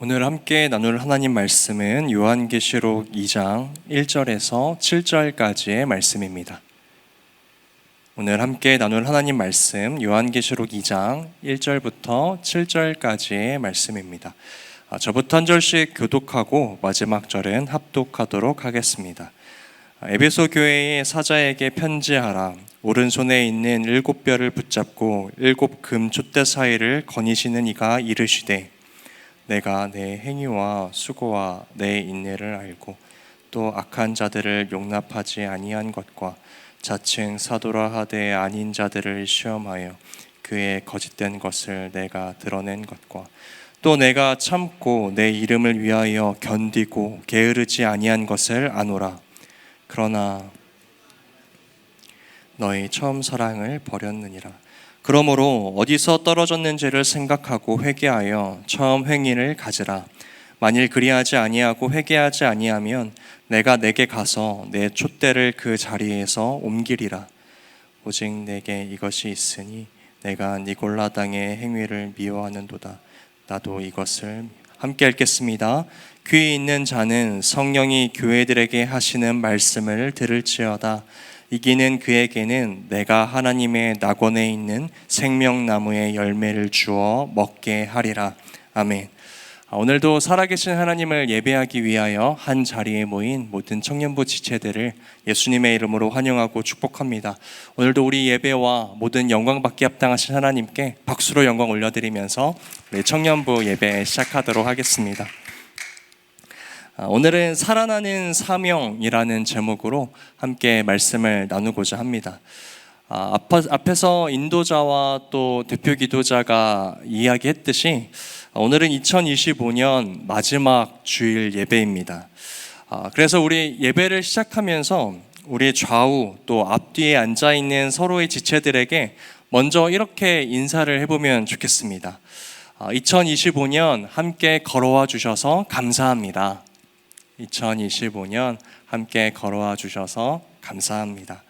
오늘 함께 나눌 하나님 말씀은 요한계시록 2장 1절에서 7절까지의 말씀입니다. 오늘 함께 나눌 하나님 말씀 요한계시록 2장 1절부터 7절까지의 말씀입니다. 저부터 한 절씩 교독하고 마지막 절은 합독하도록 하겠습니다. 에베소 교회의 사자에게 편지하라. 오른손에 있는 7뼈를 붙잡고 7금 촛대 사이를 거니시는 이가 이르시되 내가 내 행위와 수고와 내 인내를 알고 또 악한 자들을 용납하지 아니한 것과 자칭 사도라 하되 아닌 자들을 시험하여 그의 거짓된 것을 내가 드러낸 것과 또 내가 참고 내 이름을 위하여 견디고 게으르지 아니한 것을 아노라. 그러나 너희 처음 사랑을 버렸느니라. 그러므로 어디서 떨어졌는지를 생각하고 회개하여 처음 행위를 가지라. 만일 그리하지 아니하고 회개하지 아니하면 내가 내게 가서 내 촛대를 그 자리에서 옮기리라. 오직 내게 이것이 있으니 내가 니골라 당의 행위를 미워하는도다. 나도 이것을 함께 읽겠습니다. 귀 있는 자는 성령이 교회들에게 하시는 말씀을 들을지어다. 이기는 그에게는 내가 하나님의 낙원에 있는 생명나무의 열매를 주어 먹게 하리라. 아멘. 오늘도 살아계신 하나님을 예배하기 위하여 한 자리에 모인 모든 청년부 지체들을 예수님의 이름으로 환영하고 축복합니다. 오늘도 우리 예배와 모든 영광 받기 합당하신 하나님께 박수로 영광 올려드리면서 우리 청년부 예배 시작하도록 하겠습니다. 오늘은 살아나는 사명이라는 제목으로 함께 말씀을 나누고자 합니다. 앞에서 인도자와 또 대표 기도자가 이야기했듯이 오늘은 2025년 마지막 주일 예배입니다. 그래서 우리 예배를 시작하면서 우리 좌우 또 앞뒤에 앉아있는 서로의 지체들에게 먼저 이렇게 인사를 해보면 좋겠습니다. 2025년 함께 걸어와 주셔서 감사합니다. 2025년 함께 걸어와 주셔서 감사합니다.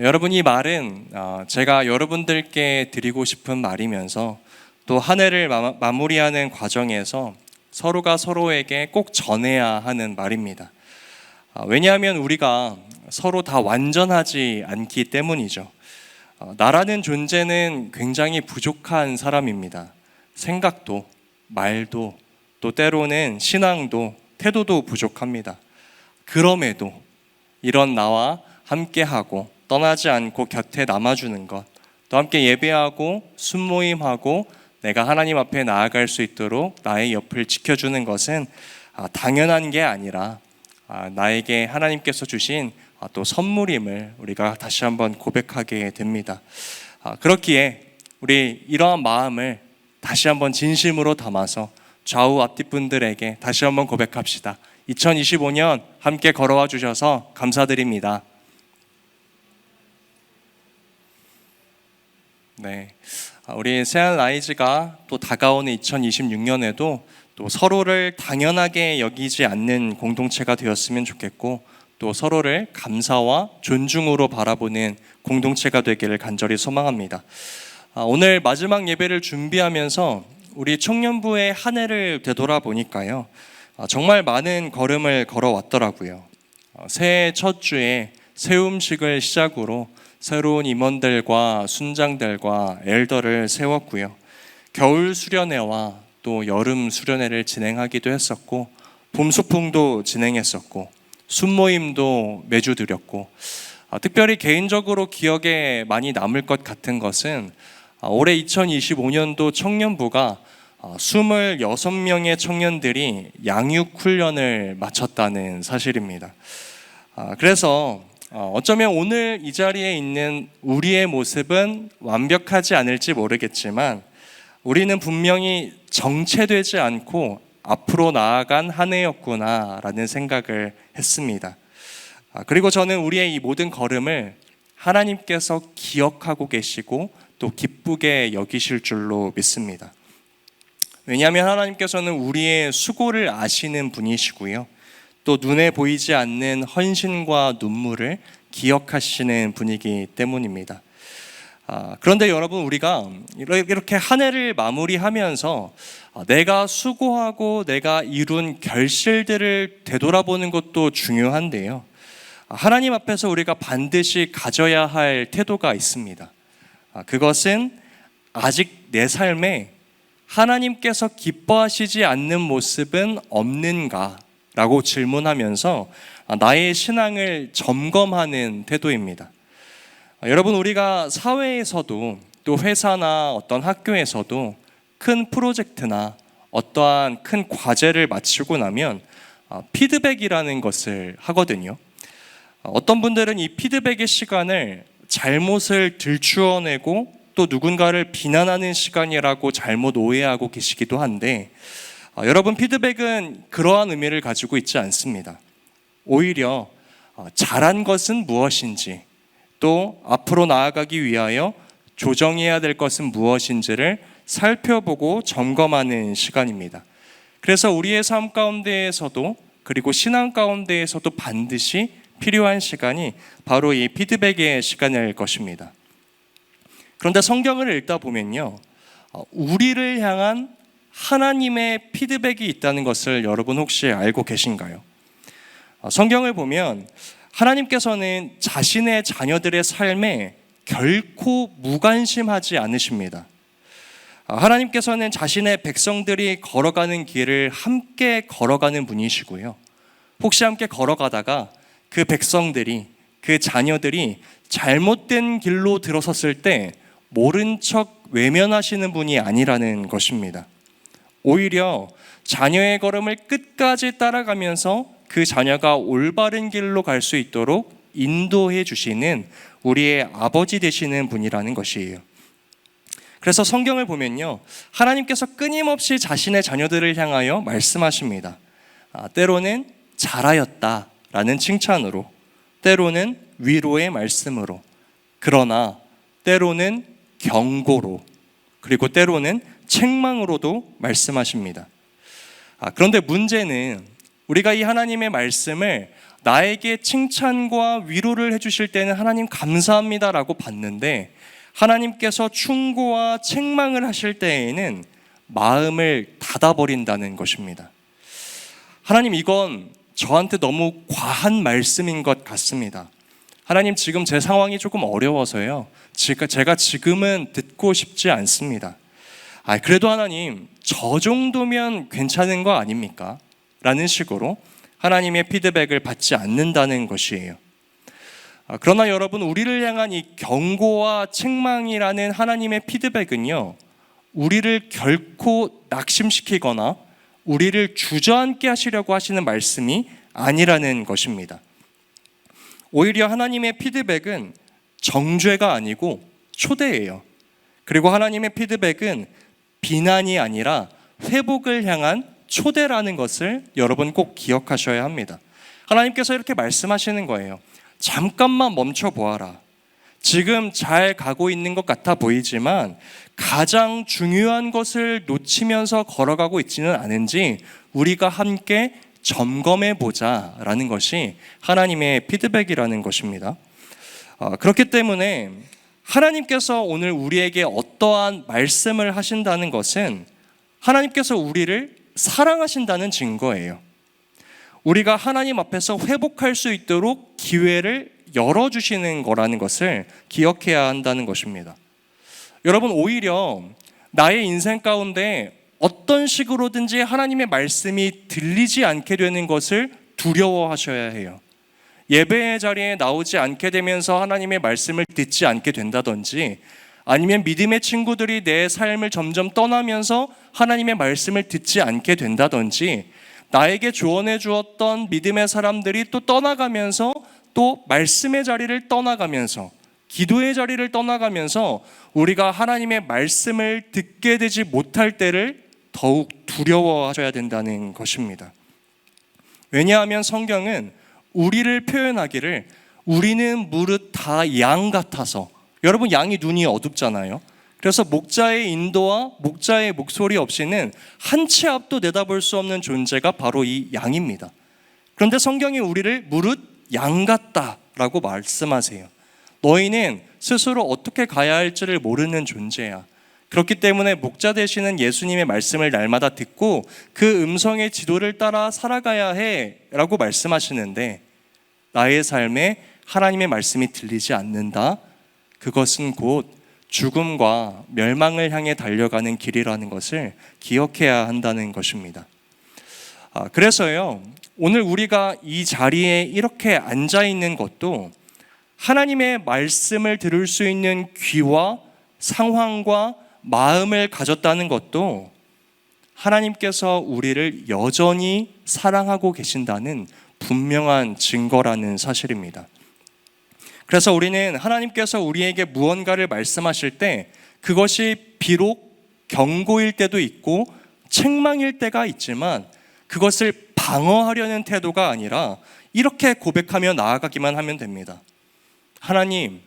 여러분, 이 말은 제가 여러분들께 드리고 싶은 말이면서 또 한 해를 마무리하는 과정에서 서로가 서로에게 꼭 전해야 하는 말입니다. 왜냐하면 우리가 서로 다 완전하지 않기 때문이죠. 나라는 존재는 굉장히 부족한 사람입니다. 생각도, 말도, 또 때로는 신앙도, 태도도 부족합니다. 그럼에도 이런 나와 함께하고 떠나지 않고 곁에 남아주는 것, 또 함께 예배하고 순모임하고 내가 하나님 앞에 나아갈 수 있도록 나의 옆을 지켜주는 것은 당연한 게 아니라 나에게 하나님께서 주신 또 선물임을 우리가 다시 한번 고백하게 됩니다. 그렇기에 우리 이러한 마음을 다시 한번 진심으로 담아서 좌우 앞뒤 분들에게 다시 한번 고백합시다. 2025년 함께 걸어와 주셔서 감사드립니다. 네, 우리 세안 라이즈가 또 다가오는 2026년에도 또 서로를 당연하게 여기지 않는 공동체가 되었으면 좋겠고, 또 서로를 감사와 존중으로 바라보는 공동체가 되기를 간절히 소망합니다. 오늘 마지막 예배를 준비하면서 우리 청년부의 한 해를 되돌아보니까요, 정말 많은 걸음을 걸어왔더라고요. 새해 첫 주에 새 음식을 시작으로 새로운 임원들과 순장들과 엘더를 세웠고요. 겨울 수련회와 또 여름 수련회를 진행하기도 했었고, 봄 소풍도 진행했었고, 순모임도 매주 드렸고, 특별히 개인적으로 기억에 많이 남을 것 같은 것은 올해 2025년도 청년부가 26명의 청년들이 양육 훈련을 마쳤다는 사실입니다. 그래서 어쩌면 오늘 이 자리에 있는 우리의 모습은 완벽하지 않을지 모르겠지만 우리는 분명히 정체되지 않고 앞으로 나아간 한 해였구나라는 생각을 했습니다. 그리고 저는 우리의 이 모든 걸음을 하나님께서 기억하고 계시고 또 기쁘게 여기실 줄로 믿습니다. 왜냐하면 하나님께서는 우리의 수고를 아시는 분이시고요, 또 눈에 보이지 않는 헌신과 눈물을 기억하시는 분이기 때문입니다. 그런데 여러분, 우리가 이렇게 한 해를 마무리하면서 내가 수고하고 내가 이룬 결실들을 되돌아보는 것도 중요한데요. 하나님 앞에서 우리가 반드시 가져야 할 태도가 있습니다. 그것은 아직 내 삶에 하나님께서 기뻐하시지 않는 모습은 없는가? 라고 질문하면서 나의 신앙을 점검하는 태도입니다. 여러분, 우리가 사회에서도 또 회사나 어떤 학교에서도 큰 프로젝트나 어떠한 큰 과제를 마치고 나면 피드백이라는 것을 하거든요. 어떤 분들은 이 피드백의 시간을 잘못을 들추어내고 또 누군가를 비난하는 시간이라고 잘못 오해하고 계시기도 한데, 여러분, 피드백은 그러한 의미를 가지고 있지 않습니다. 오히려 잘한 것은 무엇인지, 또 앞으로 나아가기 위하여 조정해야 될 것은 무엇인지를 살펴보고 점검하는 시간입니다. 그래서 우리의 삶 가운데에서도, 그리고 신앙 가운데에서도 반드시 필요한 시간이 바로 이 피드백의 시간일 것입니다. 그런데 성경을 읽다 보면요, 우리를 향한 하나님의 피드백이 있다는 것을 여러분 혹시 알고 계신가요? 성경을 보면 하나님께서는 자신의 자녀들의 삶에 결코 무관심하지 않으십니다. 하나님께서는 자신의 백성들이 걸어가는 길을 함께 걸어가는 분이시고요. 혹시 함께 걸어가다가 그 백성들이, 그 자녀들이 잘못된 길로 들어섰을 때 모른 척 외면하시는 분이 아니라는 것입니다. 오히려 자녀의 걸음을 끝까지 따라가면서 그 자녀가 올바른 길로 갈 수 있도록 인도해 주시는 우리의 아버지 되시는 분이라는 것이에요. 그래서 성경을 보면요, 하나님께서 끊임없이 자신의 자녀들을 향하여 말씀하십니다. 때로는 잘하였다라는 칭찬으로, 때로는 위로의 말씀으로, 그러나 때로는 경고로, 그리고 때로는 책망으로도 말씀하십니다. 그런데 문제는 우리가 이 하나님의 말씀을 나에게 칭찬과 위로를 해주실 때는 하나님 감사합니다라고 받는데, 하나님께서 충고와 책망을 하실 때에는 마음을 닫아버린다는 것입니다. 하나님, 이건 저한테 너무 과한 말씀인 것 같습니다. 하나님, 지금 제 상황이 조금 어려워서요, 제가 지금은 듣고 싶지 않습니다. 그래도 하나님, 저 정도면 괜찮은 거 아닙니까? 라는 식으로 하나님의 피드백을 받지 않는다는 것이에요. 그러나 여러분, 우리를 향한 이 경고와 책망이라는 하나님의 피드백은요, 우리를 결코 낙심시키거나 우리를 주저앉게 하시려고 하시는 말씀이 아니라는 것입니다. 오히려 하나님의 피드백은 정죄가 아니고 초대예요. 그리고 하나님의 피드백은 비난이 아니라 회복을 향한 초대라는 것을 여러분 꼭 기억하셔야 합니다. 하나님께서 이렇게 말씀하시는 거예요. 잠깐만 멈춰 보아라. 지금 잘 가고 있는 것 같아 보이지만 가장 중요한 것을 놓치면서 걸어가고 있지는 않은지 우리가 함께 점검해 보자라는 것이 하나님의 피드백이라는 것입니다. 그렇기 때문에 하나님께서 오늘 우리에게 어떠한 말씀을 하신다는 것은 하나님께서 우리를 사랑하신다는 증거예요. 우리가 하나님 앞에서 회복할 수 있도록 기회를 열어주시는 거라는 것을 기억해야 한다는 것입니다. 여러분, 오히려 나의 인생 가운데 어떤 식으로든지 하나님의 말씀이 들리지 않게 되는 것을 두려워하셔야 해요. 예배의 자리에 나오지 않게 되면서 하나님의 말씀을 듣지 않게 된다든지, 아니면 믿음의 친구들이 내 삶을 점점 떠나면서 하나님의 말씀을 듣지 않게 된다든지, 나에게 조언해 주었던 믿음의 사람들이 또 떠나가면서, 또 말씀의 자리를 떠나가면서, 기도의 자리를 떠나가면서 우리가 하나님의 말씀을 듣게 되지 못할 때를 더욱 두려워하셔야 된다는 것입니다. 왜냐하면 성경은 우리를 표현하기를 우리는 무릇 다 양 같아서, 여러분, 양이 눈이 어둡잖아요. 그래서 목자의 인도와 목자의 목소리 없이는 한 치 앞도 내다볼 수 없는 존재가 바로 이 양입니다. 그런데 성경이 우리를 무릇 양 같다라고 말씀하세요. 너희는 스스로 어떻게 가야 할지를 모르는 존재야. 그렇기 때문에 목자 되시는 예수님의 말씀을 날마다 듣고 그 음성의 지도를 따라 살아가야 해 라고 말씀하시는데, 나의 삶에 하나님의 말씀이 들리지 않는다? 그것은 곧 죽음과 멸망을 향해 달려가는 길이라는 것을 기억해야 한다는 것입니다. 그래서요, 오늘 우리가 이 자리에 이렇게 앉아 있는 것도 하나님의 말씀을 들을 수 있는 귀와 상황과 마음을 가졌다는 것도 하나님께서 우리를 여전히 사랑하고 계신다는 분명한 증거라는 사실입니다. 그래서 우리는 하나님께서 우리에게 무언가를 말씀하실 때 그것이 비록 경고일 때도 있고 책망일 때가 있지만 그것을 방어하려는 태도가 아니라 이렇게 고백하며 나아가기만 하면 됩니다. 하나님,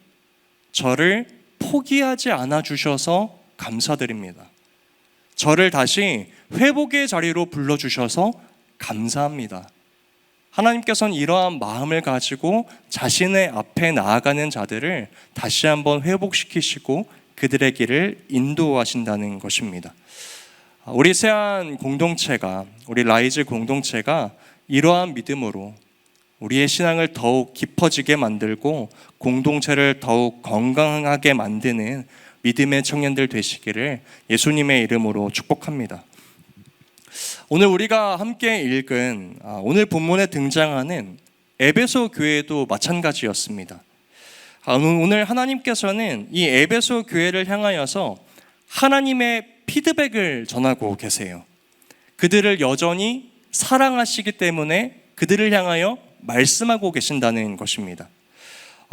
저를 포기하지 않아 주셔서 감사드립니다. 저를 다시 회복의 자리로 불러주셔서 감사합니다. 하나님께서는 이러한 마음을 가지고 자신의 앞에 나아가는 자들을 다시 한번 회복시키시고 그들의 길을 인도하신다는 것입니다. 우리 세안 공동체가, 우리 라이즈 공동체가 이러한 믿음으로 우리의 신앙을 더욱 깊어지게 만들고 공동체를 더욱 건강하게 만드는 믿음의 청년들 되시기를 예수님의 이름으로 축복합니다. 오늘 우리가 함께 읽은 오늘 본문에 등장하는 에베소 교회도 마찬가지였습니다. 오늘 하나님께서는 이 에베소 교회를 향하여서 하나님의 피드백을 전하고 계세요. 그들을 여전히 사랑하시기 때문에 그들을 향하여 말씀하고 계신다는 것입니다.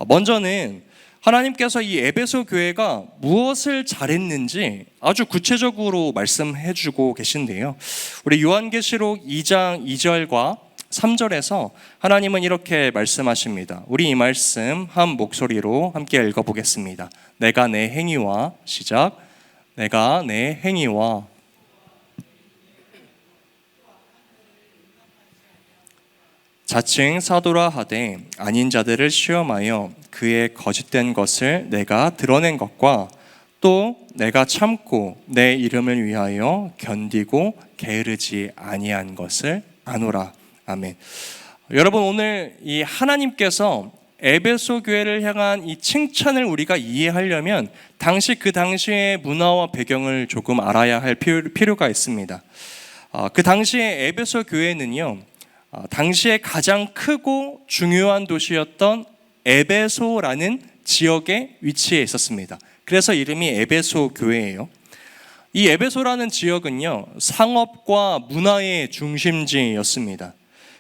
먼저는 하나님께서 이 에베소 교회가 무엇을 잘했는지 아주 구체적으로 말씀해 주고 계신데요. 우리 요한계시록 2장 2절과 3절에서 하나님은 이렇게 말씀하십니다. 우리 이 말씀 한 목소리로 함께 읽어보겠습니다. 내가 내 행위와, 시작. 내가 내 행위와 자칭 사도라 하되 아닌 자들을 시험하여 그의 거짓된 것을 내가 드러낸 것과 또 내가 참고 내 이름을 위하여 견디고 게으르지 아니한 것을 아노라. 아멘. 여러분, 오늘 이 하나님께서 에베소 교회를 향한 이 칭찬을 우리가 이해하려면 그 당시의 문화와 배경을 조금 알아야 할 필요가 있습니다. 그 당시에 에베소 교회는요, 당시에 가장 크고 중요한 도시였던 에베소라는 지역에 위치해 있었습니다. 그래서 이름이 에베소 교회예요. 이 에베소라는 지역은요, 상업과 문화의 중심지였습니다.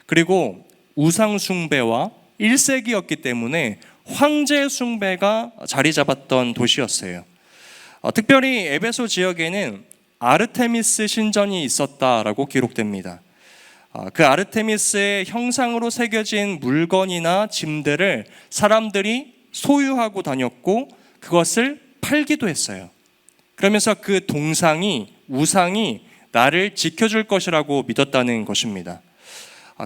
그리고 우상 숭배와 1세기였기 때문에 황제 숭배가 자리 잡았던 도시였어요. 특별히 에베소 지역에는 아르테미스 신전이 있었다라고 기록됩니다. 그 아르테미스의 형상으로 새겨진 물건이나 짐들을 사람들이 소유하고 다녔고 그것을 팔기도 했어요. 그러면서 그 우상이 나를 지켜줄 것이라고 믿었다는 것입니다.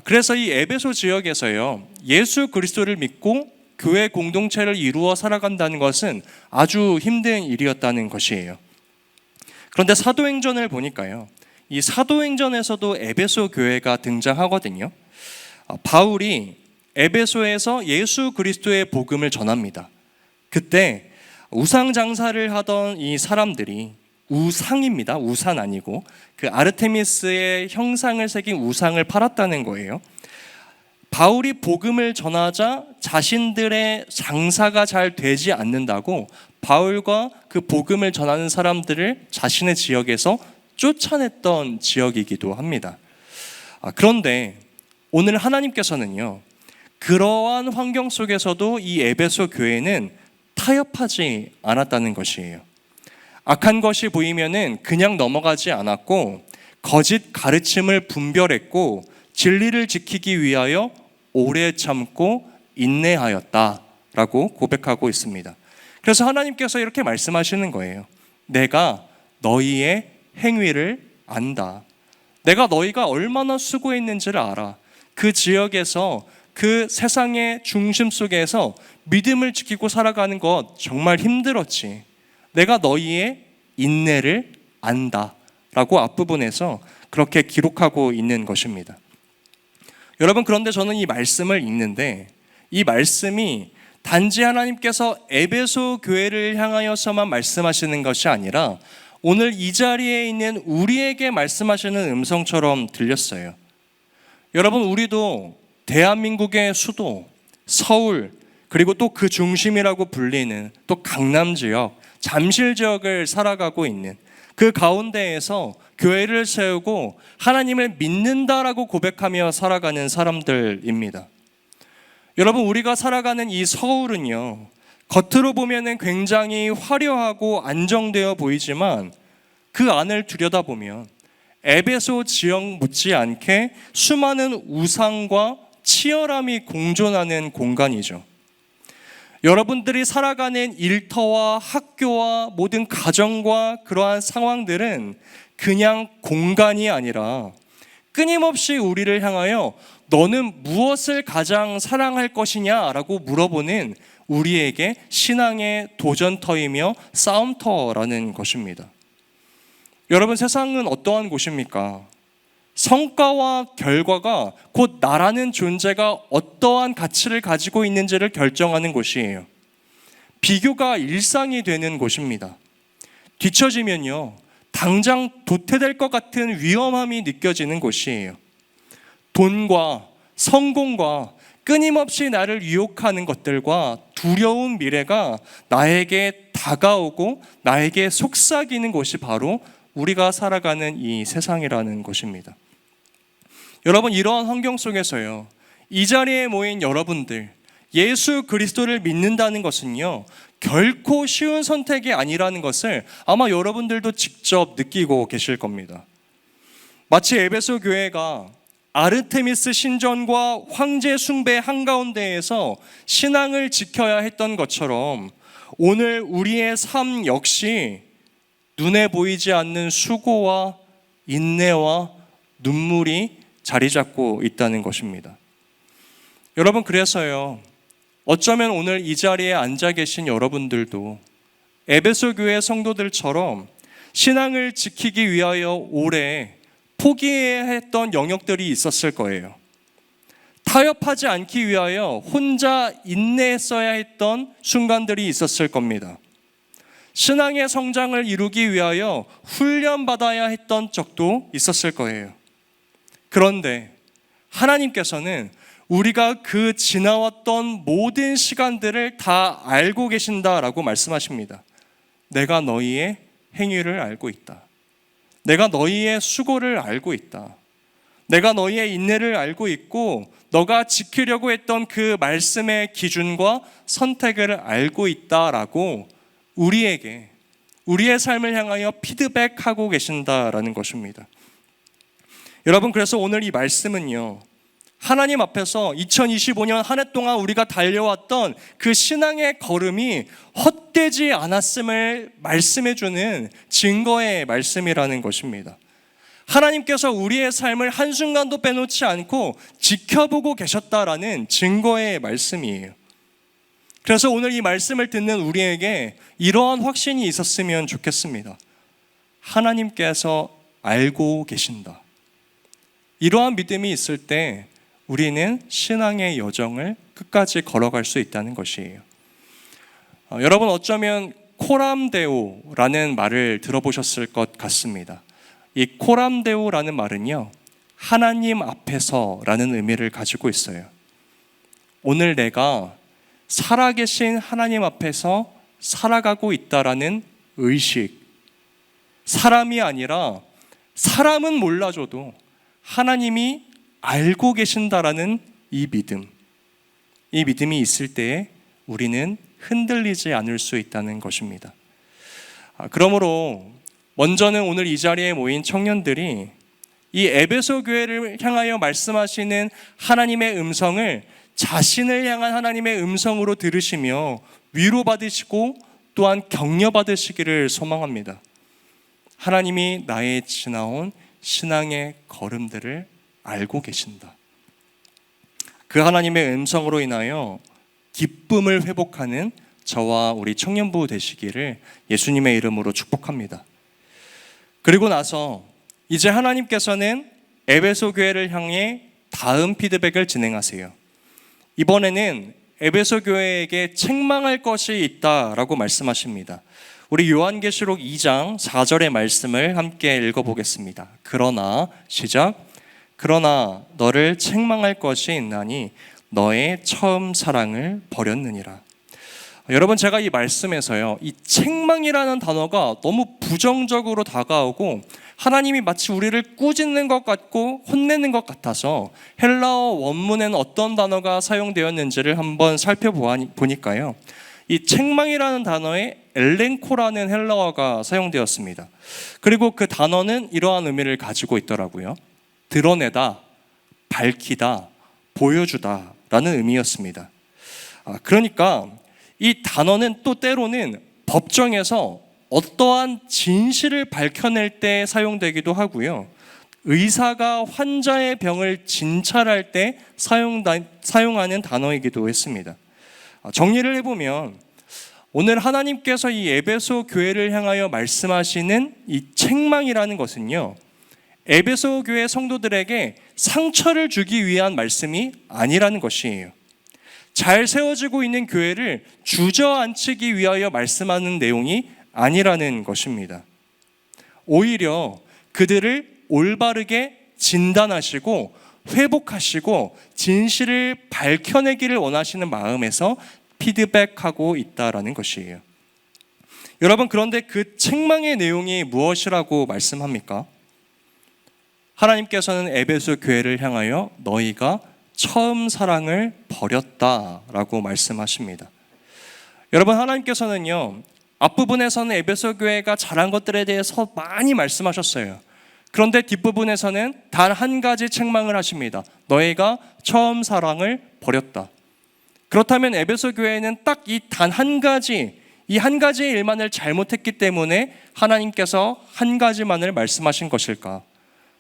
그래서 이 에베소 지역에서요, 예수 그리스도를 믿고 교회 공동체를 이루어 살아간다는 것은 아주 힘든 일이었다는 것이에요. 그런데 사도행전을 보니까요, 이 사도행전에서도 에베소 교회가 등장하거든요. 바울이 에베소에서 예수 그리스도의 복음을 전합니다. 그때 우상 장사를 하던 이 사람들이, 우상입니다. 우산 아니고 그 아르테미스의 형상을 새긴 우상을 팔았다는 거예요. 바울이 복음을 전하자 자신들의 장사가 잘 되지 않는다고 바울과 그 복음을 전하는 사람들을 자신의 지역에서 쫓아냈던 지역이기도 합니다. 그런데 오늘 하나님께서는요, 그러한 환경 속에서도 이 에베소 교회는 타협하지 않았다는 것이에요. 악한 것이 보이면은 그냥 넘어가지 않았고 거짓 가르침을 분별했고 진리를 지키기 위하여 오래 참고 인내하였다라고 고백하고 있습니다. 그래서 하나님께서 이렇게 말씀하시는 거예요. 내가 너희의 행위를 안다. 내가 너희가 얼마나 수고했는지를 알아. 그 지역에서 그 세상의 중심 속에서 믿음을 지키고 살아가는 것 정말 힘들었지. 내가 너희의 인내를 안다 라고 앞부분에서 그렇게 기록하고 있는 것입니다. 여러분, 그런데 저는 이 말씀을 읽는데 이 말씀이 단지 하나님께서 에베소 교회를 향하여서만 말씀하시는 것이 아니라 오늘 이 자리에 있는 우리에게 말씀하시는 음성처럼 들렸어요. 여러분, 우리도 대한민국의 수도 서울, 그리고 또 그 중심이라고 불리는 또 강남 지역, 잠실 지역을 살아가고 있는 그 가운데에서 교회를 세우고 하나님을 믿는다라고 고백하며 살아가는 사람들입니다. 여러분, 우리가 살아가는 이 서울은요, 겉으로 보면은 굉장히 화려하고 안정되어 보이지만 그 안을 들여다보면 에베소 지역 못지않게 수많은 우상과 치열함이 공존하는 공간이죠. 여러분들이 살아가는 일터와 학교와 모든 가정과 그러한 상황들은 그냥 공간이 아니라 끊임없이 우리를 향하여 너는 무엇을 가장 사랑할 것이냐라고 물어보는 우리에게 신앙의 도전터이며 싸움터라는 것입니다. 여러분, 세상은 어떠한 곳입니까? 성과와 결과가 곧 나라는 존재가 어떠한 가치를 가지고 있는지를 결정하는 곳이에요. 비교가 일상이 되는 곳입니다. 뒤처지면요, 당장 도태될 것 같은 위험함이 느껴지는 곳이에요. 돈과 성공과 끊임없이 나를 유혹하는 것들과 두려운 미래가 나에게 다가오고 나에게 속삭이는 곳이 바로 우리가 살아가는 이 세상이라는 것입니다. 여러분, 이러한 환경 속에서요, 이 자리에 모인 여러분들, 예수 그리스도를 믿는다는 것은요, 결코 쉬운 선택이 아니라는 것을 아마 여러분들도 직접 느끼고 계실 겁니다. 마치 에베소 교회가 아르테미스 신전과 황제 숭배 한가운데에서 신앙을 지켜야 했던 것처럼 오늘 우리의 삶 역시 눈에 보이지 않는 수고와 인내와 눈물이 자리 잡고 있다는 것입니다. 여러분, 그래서요, 어쩌면 오늘 이 자리에 앉아 계신 여러분들도 에베소 교회 성도들처럼 신앙을 지키기 위하여 오래 포기해야 했던 영역들이 있었을 거예요. 타협하지 않기 위하여 혼자 인내했어야 했던 순간들이 있었을 겁니다. 신앙의 성장을 이루기 위하여 훈련받아야 했던 적도 있었을 거예요. 그런데 하나님께서는 우리가 그 지나왔던 모든 시간들을 다 알고 계신다라고 말씀하십니다. 내가 너희의 행위를 알고 있다. 내가 너희의 수고를 알고 있다. 내가 너희의 인내를 알고 있고 너가 지키려고 했던 그 말씀의 기준과 선택을 알고 있다라고 우리에게, 우리의 삶을 향하여 피드백하고 계신다라는 것입니다. 여러분, 그래서 오늘 이 말씀은요, 하나님 앞에서 2025년 한 해 동안 우리가 달려왔던 그 신앙의 걸음이 헛되지 않았음을 말씀해주는 증거의 말씀이라는 것입니다. 하나님께서 우리의 삶을 한순간도 빼놓지 않고 지켜보고 계셨다라는 증거의 말씀이에요. 그래서 오늘 이 말씀을 듣는 우리에게 이러한 확신이 있었으면 좋겠습니다. 하나님께서 알고 계신다. 이러한 믿음이 있을 때 우리는 신앙의 여정을 끝까지 걸어갈 수 있다는 것이에요. 여러분, 어쩌면 코람데오라는 말을 들어보셨을 것 같습니다. 이 코람데오라는 말은요, 하나님 앞에서라는 의미를 가지고 있어요. 오늘 내가 살아계신 하나님 앞에서 살아가고 있다라는 의식, 사람이 아니라 사람은 몰라줘도 하나님이 알고 계신다라는 이 믿음이 있을 때에 우리는 흔들리지 않을 수 있다는 것입니다. 그러므로 먼저는 오늘 이 자리에 모인 청년들이 이 에베소 교회를 향하여 말씀하시는 하나님의 음성을 자신을 향한 하나님의 음성으로 들으시며 위로받으시고 또한 격려받으시기를 소망합니다. 하나님이 나의 지나온 신앙의 걸음들을 알고 계신다. 그 하나님의 음성으로 인하여 기쁨을 회복하는 저와 우리 청년부 되시기를 예수님의 이름으로 축복합니다. 그리고 나서 이제 하나님께서는 에베소 교회를 향해 다음 피드백을 진행하세요. 이번에는 에베소 교회에게 책망할 것이 있다라고 말씀하십니다. 우리 요한계시록 2장 4절의 말씀을 함께 읽어보겠습니다. 그러나 시작. 그러나 너를 책망할 것이 있나니 너의 처음 사랑을 버렸느니라. 여러분, 제가 이 말씀에서요, 이 책망이라는 단어가 너무 부정적으로 다가오고 하나님이 마치 우리를 꾸짖는 것 같고 혼내는 것 같아서 헬라어 원문에는 어떤 단어가 사용되었는지를 한번 살펴보니까요, 이 책망이라는 단어에 엘렌코라는 헬라어가 사용되었습니다. 그리고 그 단어는 이러한 의미를 가지고 있더라고요. 드러내다, 밝히다, 보여주다 라는 의미였습니다. 그러니까 이 단어는 또 때로는 법정에서 어떠한 진실을 밝혀낼 때 사용되기도 하고요, 의사가 환자의 병을 진찰할 때 사용하는 단어이기도 했습니다. 정리를 해보면 오늘 하나님께서 이 에베소 교회를 향하여 말씀하시는 이 책망이라는 것은요, 에베소 교회 성도들에게 상처를 주기 위한 말씀이 아니라는 것이에요. 잘 세워지고 있는 교회를 주저앉히기 위하여 말씀하는 내용이 아니라는 것입니다. 오히려 그들을 올바르게 진단하시고 회복하시고 진실을 밝혀내기를 원하시는 마음에서 피드백하고 있다라는 것이에요. 여러분, 그런데 그 책망의 내용이 무엇이라고 말씀합니까? 하나님께서는 에베소 교회를 향하여 너희가 처음 사랑을 버렸다라고 말씀하십니다. 여러분, 하나님께서는요, 앞부분에서는 에베소 교회가 잘한 것들에 대해서 많이 말씀하셨어요. 그런데 뒷부분에서는 단 한 가지 책망을 하십니다. 너희가 처음 사랑을 버렸다. 그렇다면 에베소 교회는 딱 이 단 한 가지, 이 한 가지의 일만을 잘못했기 때문에 하나님께서 한 가지만을 말씀하신 것일까?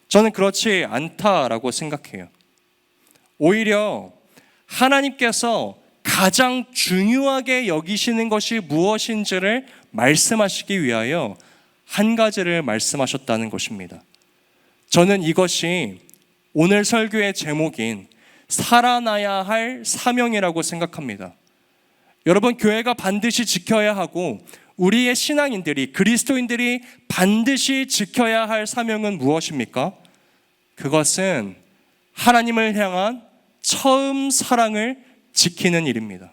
저는 그렇지 않다라고 생각해요. 오히려 하나님께서 가장 중요하게 여기시는 것이 무엇인지를 말씀하시기 위하여 한 가지를 말씀하셨다는 것입니다. 저는 이것이 오늘 설교의 제목인 살아나야 할 사명이라고 생각합니다. 여러분, 교회가 반드시 지켜야 하고 우리의 신앙인들이, 그리스도인들이 반드시 지켜야 할 사명은 무엇입니까? 그것은 하나님을 향한 처음 사랑을 지키는 일입니다.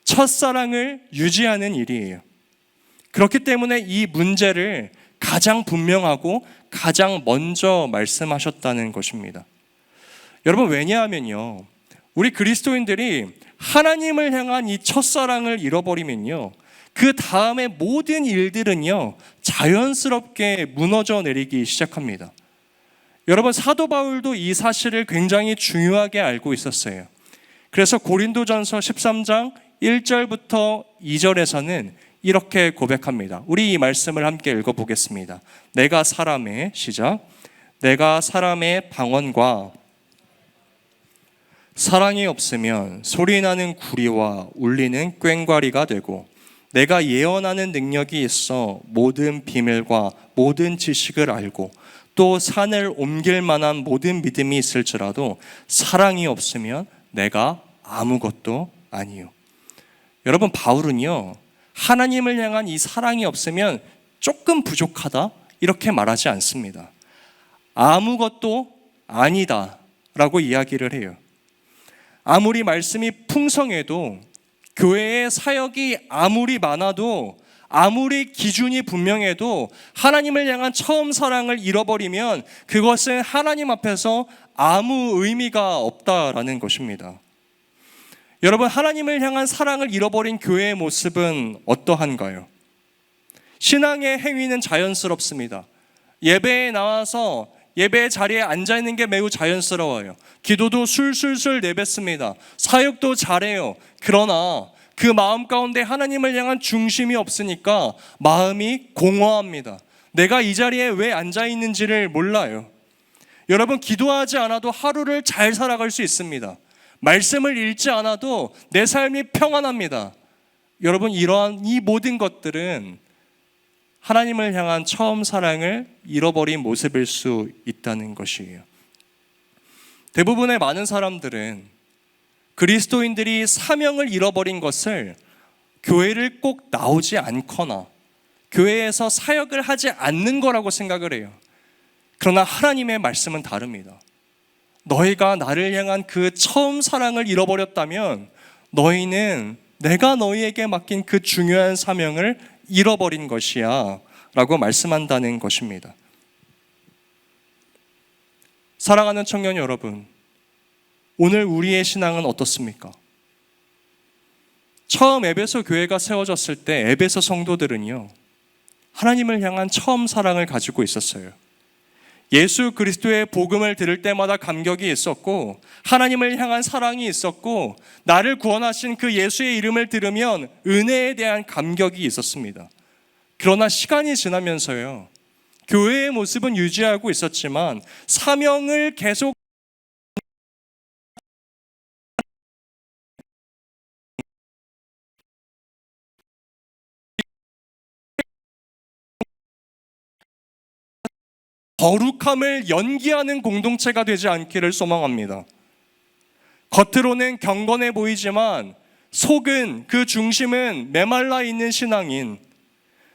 첫사랑을 유지하는 일이에요. 그렇기 때문에 이 문제를 가장 분명하고 가장 먼저 말씀하셨다는 것입니다. 여러분, 왜냐하면요, 우리 그리스도인들이 하나님을 향한 이 첫사랑을 잃어버리면요, 그 다음에 모든 일들은요 자연스럽게 무너져 내리기 시작합니다. 여러분, 사도 바울도 이 사실을 굉장히 중요하게 알고 있었어요. 그래서 고린도전서 13장 1절부터 2절에서는 이렇게 고백합니다. 우리 이 말씀을 함께 읽어보겠습니다. 내가 사람의 시작. 내가 사람의 방언과 사랑이 없으면 소리나는 구리와 울리는 꽹과리가 되고, 내가 예언하는 능력이 있어 모든 비밀과 모든 지식을 알고 또 산을 옮길 만한 모든 믿음이 있을지라도 사랑이 없으면 내가 아무것도 아니요. 여러분, 바울은요, 하나님을 향한 이 사랑이 없으면 조금 부족하다 이렇게 말하지 않습니다. 아무것도 아니다 라고 이야기를 해요. 아무리 말씀이 풍성해도, 교회의 사역이 아무리 많아도, 아무리 기준이 분명해도 하나님을 향한 처음 사랑을 잃어버리면 그것은 하나님 앞에서 아무 의미가 없다라는 것입니다. 여러분, 하나님을 향한 사랑을 잃어버린 교회의 모습은 어떠한가요? 신앙의 행위는 자연스럽습니다. 예배에 나와서 예배의 자리에 앉아있는 게 매우 자연스러워요. 기도도 술술술 내뱉습니다. 사역도 잘해요. 그러나 그 마음 가운데 하나님을 향한 중심이 없으니까 마음이 공허합니다. 내가 이 자리에 왜 앉아있는지를 몰라요. 여러분, 기도하지 않아도 하루를 잘 살아갈 수 있습니다. 말씀을 읽지 않아도 내 삶이 평안합니다. 여러분, 이러한 이 모든 것들은 하나님을 향한 처음 사랑을 잃어버린 모습일 수 있다는 것이에요. 대부분의 많은 사람들은 그리스도인들이 사명을 잃어버린 것을 교회를 꼭 나오지 않거나 교회에서 사역을 하지 않는 거라고 생각을 해요. 그러나 하나님의 말씀은 다릅니다. 너희가 나를 향한 그 처음 사랑을 잃어버렸다면 너희는 내가 너희에게 맡긴 그 중요한 사명을 잃어버린 것이야 라고 말씀한다는 것입니다. 사랑하는 청년 여러분, 오늘 우리의 신앙은 어떻습니까? 처음 에베소 교회가 세워졌을 때 에베소 성도들은요, 하나님을 향한 처음 사랑을 가지고 있었어요. 예수 그리스도의 복음을 들을 때마다 감격이 있었고 하나님을 향한 사랑이 있었고 나를 구원하신 그 예수의 이름을 들으면 은혜에 대한 감격이 있었습니다. 그러나 시간이 지나면서요, 교회의 모습은 유지하고 있었지만 사명을 계속 거룩함을 연기하는 공동체가 되지 않기를 소망합니다. 겉으로는 경건해 보이지만 속은, 그 중심은 메말라 있는 신앙인,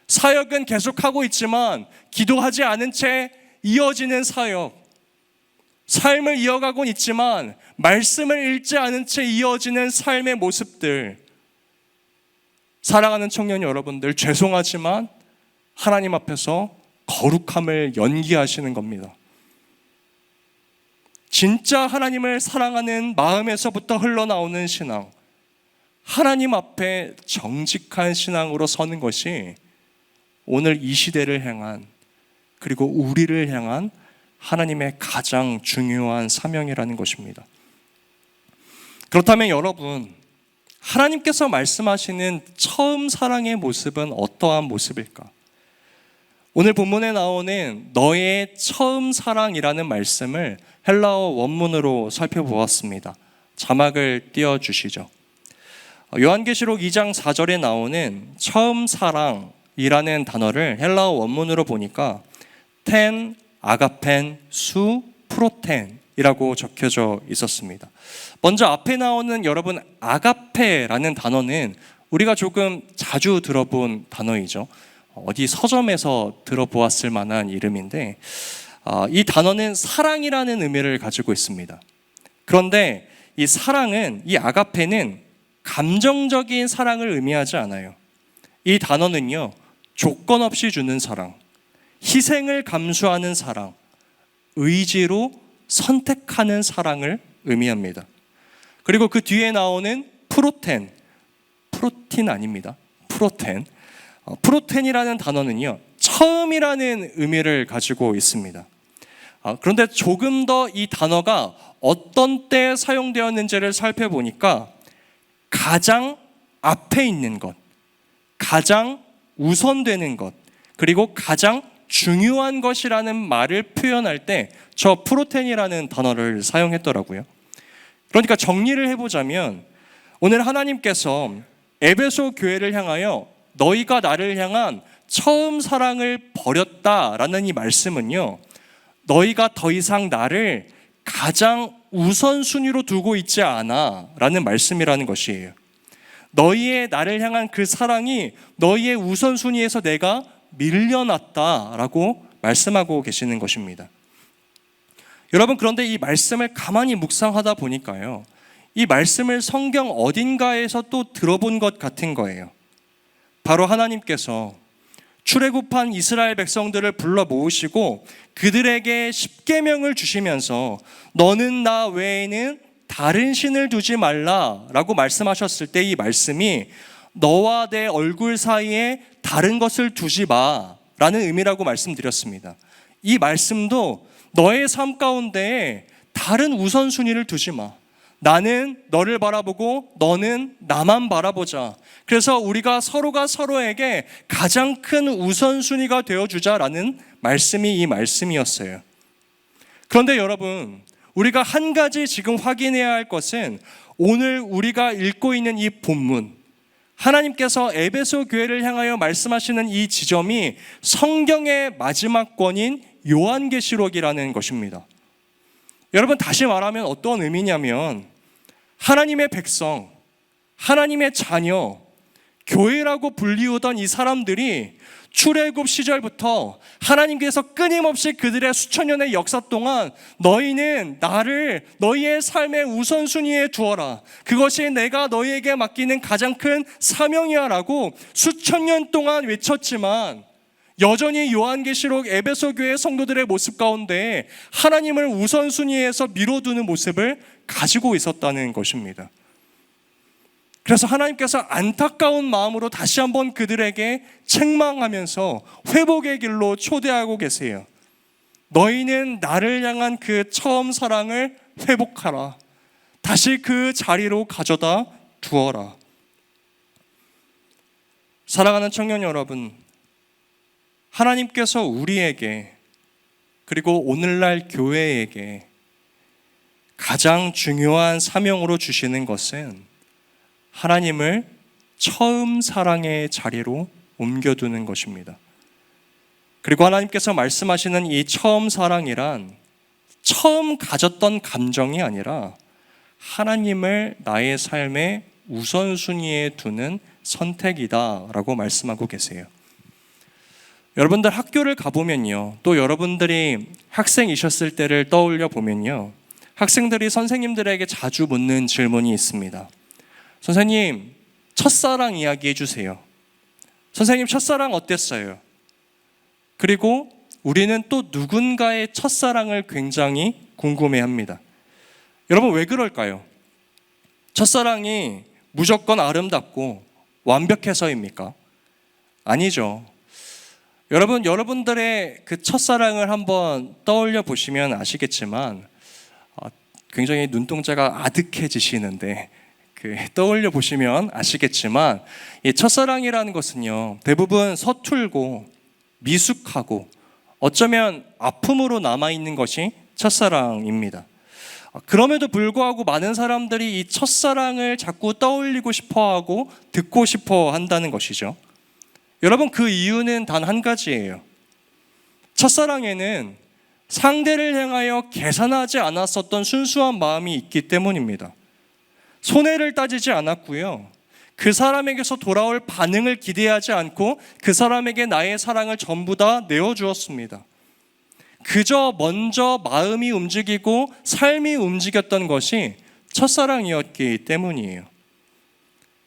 사역은 계속하고 있지만 기도하지 않은 채 이어지는 사역, 삶을 이어가곤 있지만 말씀을 읽지 않은 채 이어지는 삶의 모습들. 사랑하는 청년 여러분들, 죄송하지만 하나님 앞에서 거룩함을 연기하시는 겁니다. 진짜 하나님을 사랑하는 마음에서부터 흘러나오는 신앙, 하나님 앞에 정직한 신앙으로 서는 것이 오늘 이 시대를 향한, 그리고 우리를 향한 하나님의 가장 중요한 사명이라는 것입니다. 그렇다면 여러분, 하나님께서 말씀하시는 처음 사랑의 모습은 어떠한 모습일까? 오늘 본문에 나오는 너의 처음 사랑이라는 말씀을 헬라어 원문으로 살펴보았습니다. 자막을 띄워주시죠. 요한계시록 2장 4절에 나오는 처음 사랑이라는 단어를 헬라어 원문으로 보니까 텐, 아가펜, 수, 프로텐이라고 적혀져 있었습니다. 먼저 앞에 나오는 여러분, 아가페라는 단어는 우리가 조금 자주 들어본 단어이죠. 어디 서점에서 들어보았을 만한 이름인데 이 단어는 사랑이라는 의미를 가지고 있습니다. 그런데 이 사랑은, 이 아가페는 감정적인 사랑을 의미하지 않아요. 이 단어는요, 조건 없이 주는 사랑, 희생을 감수하는 사랑, 의지로 선택하는 사랑을 의미합니다. 그리고 그 뒤에 나오는 프로텐, 프로틴 아닙니다. 프로텐이라는 단어는요, 처음이라는 의미를 가지고 있습니다. 그런데 조금 더 이 단어가 어떤 때 사용되었는지를 살펴보니까 가장 앞에 있는 것, 가장 우선되는 것, 그리고 가장 중요한 것이라는 말을 표현할 때 저 프로텐이라는 단어를 사용했더라고요. 그러니까 정리를 해보자면 오늘 하나님께서 에베소 교회를 향하여 너희가 나를 향한 처음 사랑을 버렸다라는 이 말씀은요, 너희가 더 이상 나를 가장 우선순위로 두고 있지 않아 라는 말씀이라는 것이에요. 너희의 나를 향한 그 사랑이 너희의 우선순위에서 내가 밀려났다라고 말씀하고 계시는 것입니다. 여러분, 그런데 이 말씀을 가만히 묵상하다 보니까요, 이 말씀을 성경 어딘가에서 또 들어본 것 같은 거예요. 바로 하나님께서 출애굽한 이스라엘 백성들을 불러 모으시고 그들에게 십계명을 주시면서 너는 나 외에는 다른 신을 두지 말라라고 말씀하셨을 때 이 말씀이 너와 내 얼굴 사이에 다른 것을 두지 마라는 의미라고 말씀드렸습니다. 이 말씀도 너의 삶 가운데 다른 우선순위를 두지 마. 나는 너를 바라보고 너는 나만 바라보자. 그래서 우리가 서로가 서로에게 가장 큰 우선순위가 되어주자라는 말씀이 이 말씀이었어요. 그런데 여러분, 우리가 한 가지 지금 확인해야 할 것은 오늘 우리가 읽고 있는 이 본문, 하나님께서 에베소 교회를 향하여 말씀하시는 이 지점이 성경의 마지막 권인 요한계시록이라는 것입니다. 여러분, 다시 말하면 어떤 의미냐면 하나님의 백성, 하나님의 자녀, 교회라고 불리우던 이 사람들이 출애굽 시절부터 하나님께서 끊임없이 그들의 수천 년의 역사 동안 너희는 나를 너희의 삶의 우선순위에 두어라, 그것이 내가 너희에게 맡기는 가장 큰 사명이야 라고 수천 년 동안 외쳤지만 여전히 요한계시록 에베소 교회 성도들의 모습 가운데 하나님을 우선순위에서 미뤄두는 모습을 가지고 있었다는 것입니다. 그래서 하나님께서 안타까운 마음으로 다시 한번 그들에게 책망하면서 회복의 길로 초대하고 계세요. 너희는 나를 향한 그 처음 사랑을 회복하라. 다시 그 자리로 가져다 두어라. 사랑하는 청년 여러분, 하나님께서 우리에게 그리고 오늘날 교회에게 가장 중요한 사명으로 주시는 것은 하나님을 처음 사랑의 자리로 옮겨두는 것입니다. 그리고 하나님께서 말씀하시는 이 처음 사랑이란 처음 가졌던 감정이 아니라 하나님을 나의 삶의 우선순위에 두는 선택이다라고 말씀하고 계세요. 여러분들 학교를 가보면요, 또 여러분들이 학생이셨을 때를 떠올려 보면요, 학생들이 선생님들에게 자주 묻는 질문이 있습니다. 선생님, 첫사랑 이야기 해주세요. 선생님, 첫사랑 어땠어요? 그리고 우리는 또 누군가의 첫사랑을 굉장히 궁금해합니다. 여러분, 왜 그럴까요? 첫사랑이 무조건 아름답고 완벽해서입니까? 아니죠. 여러분들의 그 첫사랑을 한번 떠올려 보시면 아시겠지만 굉장히 눈동자가 아득해지시는데 떠올려 보시면 아시겠지만 이 첫사랑이라는 것은요, 대부분 서툴고 미숙하고 어쩌면 아픔으로 남아있는 것이 첫사랑입니다. 그럼에도 불구하고 많은 사람들이 이 첫사랑을 자꾸 떠올리고 싶어하고 듣고 싶어 한다는 것이죠. 여러분, 그 이유는 단 한 가지예요. 첫사랑에는 상대를 향하여 계산하지 않았었던 순수한 마음이 있기 때문입니다. 손해를 따지지 않았고요, 그 사람에게서 돌아올 반응을 기대하지 않고 그 사람에게 나의 사랑을 전부 다 내어주었습니다. 그저 먼저 마음이 움직이고 삶이 움직였던 것이 첫사랑이었기 때문이에요.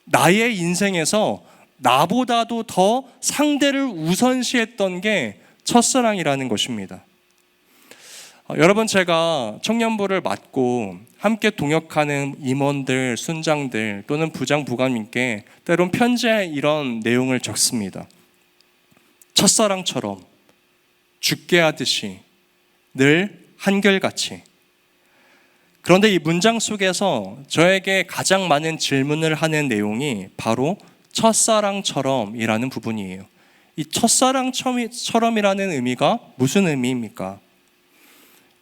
나의 인생에서 나보다도 더 상대를 우선시했던 게 첫사랑이라는 것입니다. 여러분, 제가 청년부를 맡고 함께 동역하는 임원들, 순장들 또는 부장, 부관님께 때론 편지에 이런 내용을 적습니다. 첫사랑처럼 죽게 하듯이 늘 한결같이. 그런데 이 문장 속에서 저에게 가장 많은 질문을 하는 내용이 바로 첫사랑처럼이라는 부분이에요. 이 첫사랑처럼이라는 의미가 무슨 의미입니까?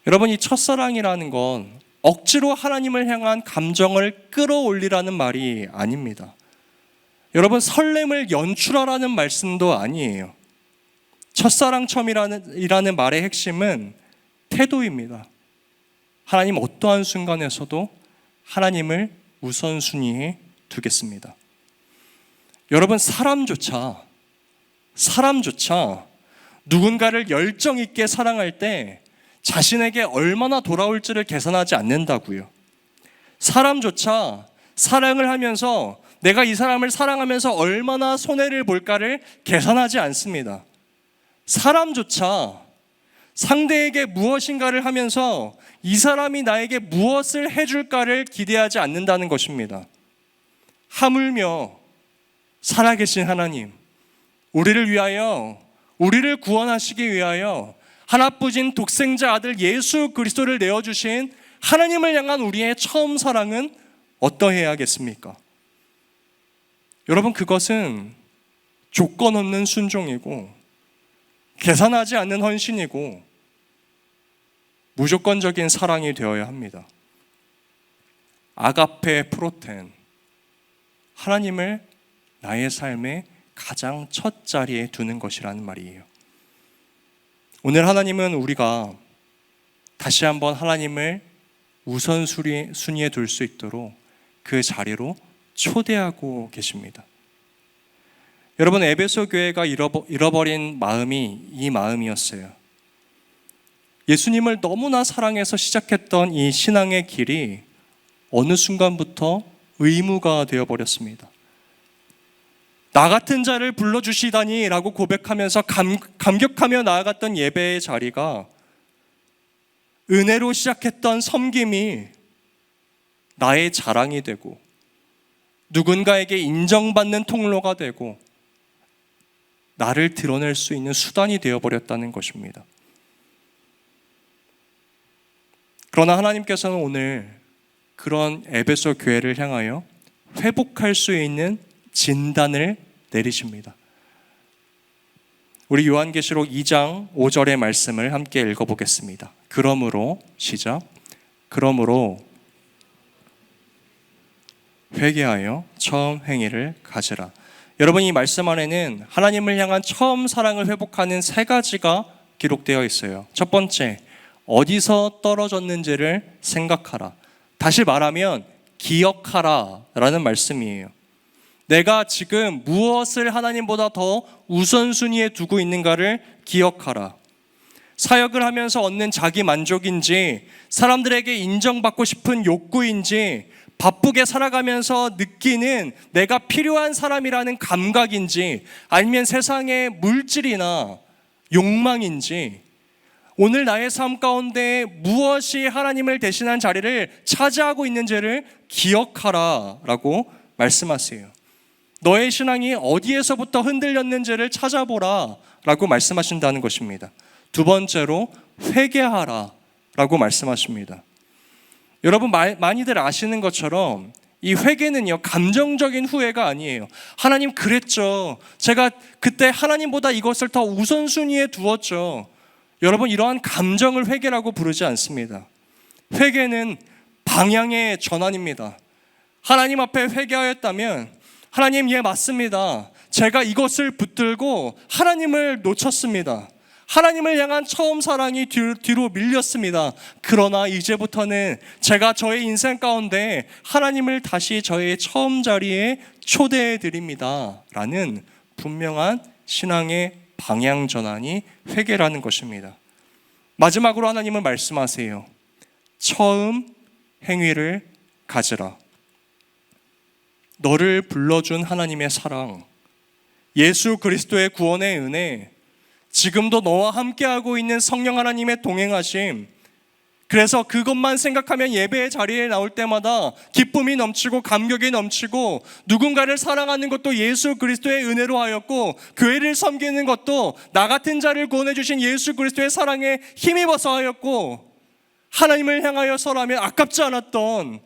여러분, 이 첫사랑이라는 건 억지로 하나님을 향한 감정을 끌어올리라는 말이 아닙니다. 여러분, 설렘을 연출하라는 말씀도 아니에요. 첫사랑처럼이라는 말의 핵심은 태도입니다. 하나님 어떠한 순간에서도 하나님을 우선순위에 두겠습니다. 여러분, 사람조차 누군가를 열정 있게 사랑할 때 자신에게 얼마나 돌아올지를 계산하지 않는다고요. 사람조차 사랑을 하면서 내가 이 사람을 사랑하면서 얼마나 손해를 볼까를 계산하지 않습니다. 사람조차 상대에게 무엇인가를 하면서 이 사람이 나에게 무엇을 해줄까를 기대하지 않는다는 것입니다. 하물며 살아계신 하나님, 우리를 위하여, 우리를 구원하시기 위하여 하나뿐인 독생자 아들 예수 그리스도를 내어주신 하나님을 향한 우리의 처음 사랑은 어떠해야겠습니까? 여러분, 그것은 조건 없는 순종이고 계산하지 않는 헌신이고 무조건적인 사랑이 되어야 합니다. 아가페 프로텐, 하나님을 나의 삶의 가장 첫 자리에 두는 것이라는 말이에요. 오늘 하나님은 우리가 다시 한번 하나님을 우선순위에 둘 수 있도록 그 자리로 초대하고 계십니다. 여러분, 에베소 교회가 잃어버린 마음이 이 마음이었어요. 예수님을 너무나 사랑해서 시작했던 이 신앙의 길이 어느 순간부터 의무가 되어버렸습니다. 나 같은 자를 불러주시다니 라고 고백하면서 감격하며 나아갔던 예배의 자리가 은혜로 시작했던 섬김이 나의 자랑이 되고 누군가에게 인정받는 통로가 되고 나를 드러낼 수 있는 수단이 되어버렸다는 것입니다. 그러나 하나님께서는 오늘 그런 에베소 교회를 향하여 회복할 수 있는 진단을 내리십니다. 우리 요한계시록 2장 5절의 말씀을 함께 읽어보겠습니다. 그러므로 시작. 그러므로 회개하여 처음 행위를 가지라. 여러분, 이 말씀 안에는 하나님을 향한 처음 사랑을 회복하는 세 가지가 기록되어 있어요. 첫 번째, 어디서 떨어졌는지를 생각하라. 다시 말하면 기억하라 라는 말씀이에요. 내가 지금 무엇을 하나님보다 더 우선순위에 두고 있는가를 기억하라. 사역을 하면서 얻는 자기 만족인지, 사람들에게 인정받고 싶은 욕구인지, 바쁘게 살아가면서 느끼는 내가 필요한 사람이라는 감각인지, 아니면 세상의 물질이나 욕망인지, 오늘 나의 삶 가운데 무엇이 하나님을 대신한 자리를 차지하고 있는지를 기억하라 라고 말씀하세요. 너의 신앙이 어디에서부터 흔들렸는지를 찾아보라 라고 말씀하신다는 것입니다. 두 번째로 회개하라 라고 말씀하십니다. 여러분, 많이들 아시는 것처럼 이 회개는요, 감정적인 후회가 아니에요. 하나님 그랬죠. 제가 그때 하나님보다 이것을 더 우선순위에 두었죠. 여러분, 이러한 감정을 회개라고 부르지 않습니다. 회개는 방향의 전환입니다. 하나님 앞에 회개하였다면, 하나님, 예, 맞습니다. 제가 이것을 붙들고 하나님을 놓쳤습니다. 하나님을 향한 처음 사랑이 뒤로 밀렸습니다. 그러나 이제부터는 제가 저의 인생 가운데 하나님을 다시 저의 처음 자리에 초대해 드립니다 라는 분명한 신앙의 방향 전환이 회개라는 것입니다. 마지막으로 하나님은 말씀하세요. 처음 행위를 가지라. 너를 불러준 하나님의 사랑, 예수 그리스도의 구원의 은혜, 지금도 너와 함께하고 있는 성령 하나님의 동행하심, 그래서 그것만 생각하면 예배의 자리에 나올 때마다 기쁨이 넘치고 감격이 넘치고, 누군가를 사랑하는 것도 예수 그리스도의 은혜로 하였고, 교회를 섬기는 것도 나 같은 자를 구원해 주신 예수 그리스도의 사랑에 힘입어서 하였고, 하나님을 향하여서라면 아깝지 않았던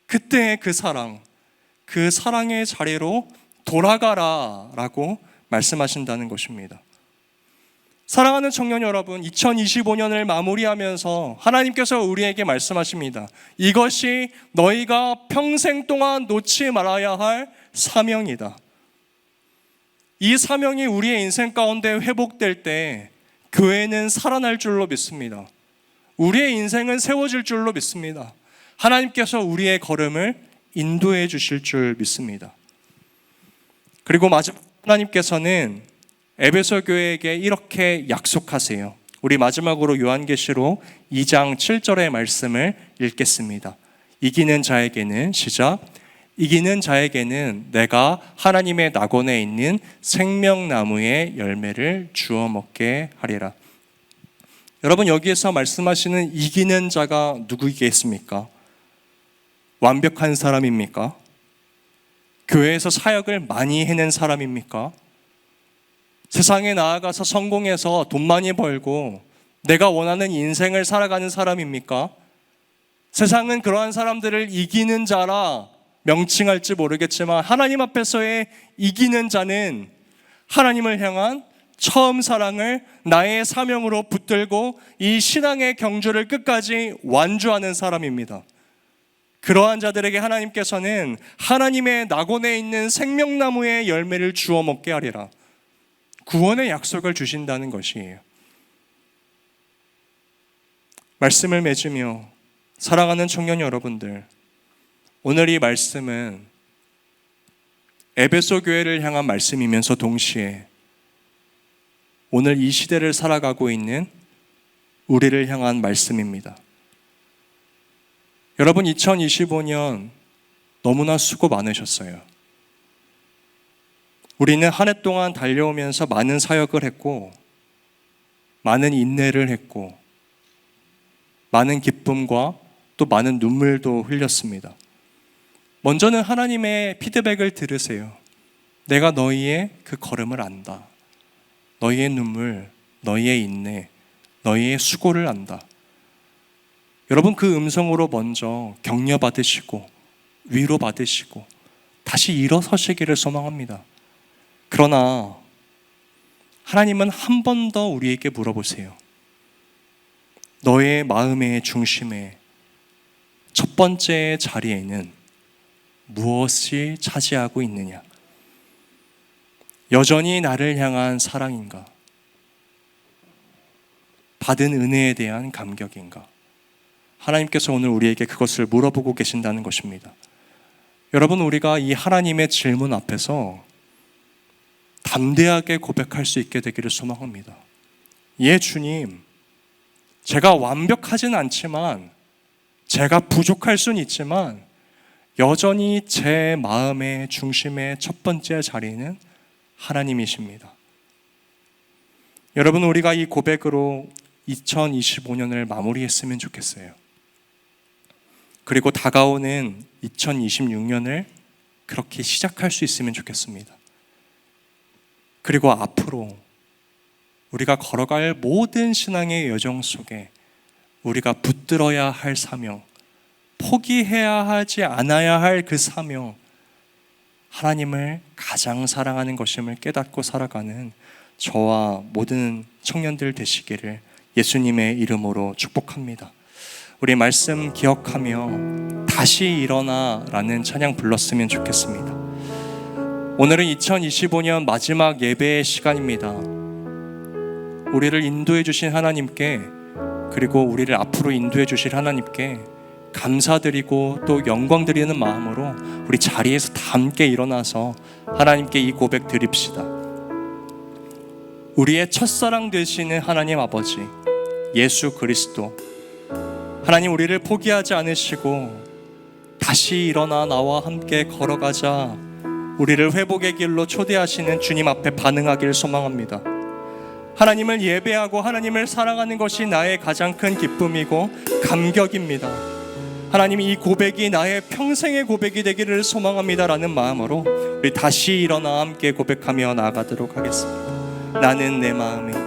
그때의 그 사랑, 그 사랑의 자리로 돌아가라 라고 말씀하신다는 것입니다. 사랑하는 청년 여러분, 2025년을 마무리하면서 하나님께서 우리에게 말씀하십니다. 이것이 너희가 평생 동안 놓지 말아야 할 사명이다. 이 사명이 우리의 인생 가운데 회복될 때 교회는 살아날 줄로 믿습니다. 우리의 인생은 세워질 줄로 믿습니다. 하나님께서 우리의 걸음을 인도해 주실 줄 믿습니다. 그리고 마지막, 하나님께서는 에베소 교회에게 이렇게 약속하세요. 우리 마지막으로 요한계시록 2장 7절의 말씀을 읽겠습니다. 이기는 자에게는, 시작, 이기는 자에게는 내가 하나님의 낙원에 있는 생명나무의 열매를 주어 먹게 하리라. 여러분, 여기에서 말씀하시는 이기는 자가 누구이겠습니까? 완벽한 사람입니까? 교회에서 사역을 많이 해낸 사람입니까? 세상에 나아가서 성공해서 돈 많이 벌고 내가 원하는 인생을 살아가는 사람입니까? 세상은 그러한 사람들을 이기는 자라 명칭할지 모르겠지만, 하나님 앞에서의 이기는 자는 하나님을 향한 처음 사랑을 나의 사명으로 붙들고 이 신앙의 경주를 끝까지 완주하는 사람입니다. 그러한 자들에게 하나님께서는 하나님의 낙원에 있는 생명나무의 열매를 주워 먹게 하리라, 구원의 약속을 주신다는 것이에요. 말씀을 맺으며 사랑하는 청년 여러분들, 오늘 이 말씀은 에베소 교회를 향한 말씀이면서 동시에 오늘 이 시대를 살아가고 있는 우리를 향한 말씀입니다. 여러분, 2025년 너무나 수고 많으셨어요. 우리는 한 해 동안 달려오면서 많은 사역을 했고, 많은 인내를 했고, 많은 기쁨과 또 많은 눈물도 흘렸습니다. 먼저는 하나님의 피드백을 들으세요. 내가 너희의 그 걸음을 안다. 너희의 눈물, 너희의 인내, 너희의 수고를 안다. 여러분, 그 음성으로 먼저 격려받으시고 위로받으시고 다시 일어서시기를 소망합니다. 그러나 하나님은 한 번 더 우리에게 물어보세요. 너의 마음의 중심에 첫 번째 자리에는 무엇이 차지하고 있느냐? 여전히 나를 향한 사랑인가? 받은 은혜에 대한 감격인가? 하나님께서 오늘 우리에게 그것을 물어보고 계신다는 것입니다. 여러분, 우리가 이 하나님의 질문 앞에서 담대하게 고백할 수 있게 되기를 소망합니다. 예, 주님, 제가 완벽하진 않지만, 제가 부족할 수는 있지만 여전히 제 마음의 중심의 첫 번째 자리는 하나님이십니다. 여러분, 우리가 이 고백으로 2025년을 마무리했으면 좋겠어요. 그리고 다가오는 2026년을 그렇게 시작할 수 있으면 좋겠습니다. 그리고 앞으로 우리가 걸어갈 모든 신앙의 여정 속에 우리가 붙들어야 할 사명, 포기해야 하지 않아야 할 그 사명, 하나님을 가장 사랑하는 것임을 깨닫고 살아가는 저와 모든 청년들 되시기를 예수님의 이름으로 축복합니다. 우리 말씀 기억하며 다시 일어나 라는 찬양 불렀으면 좋겠습니다. 오늘은 2025년 마지막 예배의 시간입니다. 우리를 인도해 주신 하나님께, 그리고 우리를 앞으로 인도해 주실 하나님께 감사드리고 또 영광 드리는 마음으로 우리 자리에서 다 함께 일어나서 하나님께 이 고백 드립시다. 우리의 첫사랑 되시는 하나님 아버지 예수 그리스도, 하나님, 우리를 포기하지 않으시고 다시 일어나 나와 함께 걸어가자 우리를 회복의 길로 초대하시는 주님 앞에 반응하길 소망합니다. 하나님을 예배하고 하나님을 사랑하는 것이 나의 가장 큰 기쁨이고 감격입니다. 하나님, 이 고백이 나의 평생의 고백이 되기를 소망합니다라는 마음으로 우리 다시 일어나 함께 고백하며 나아가도록 하겠습니다. 나는 내 마음에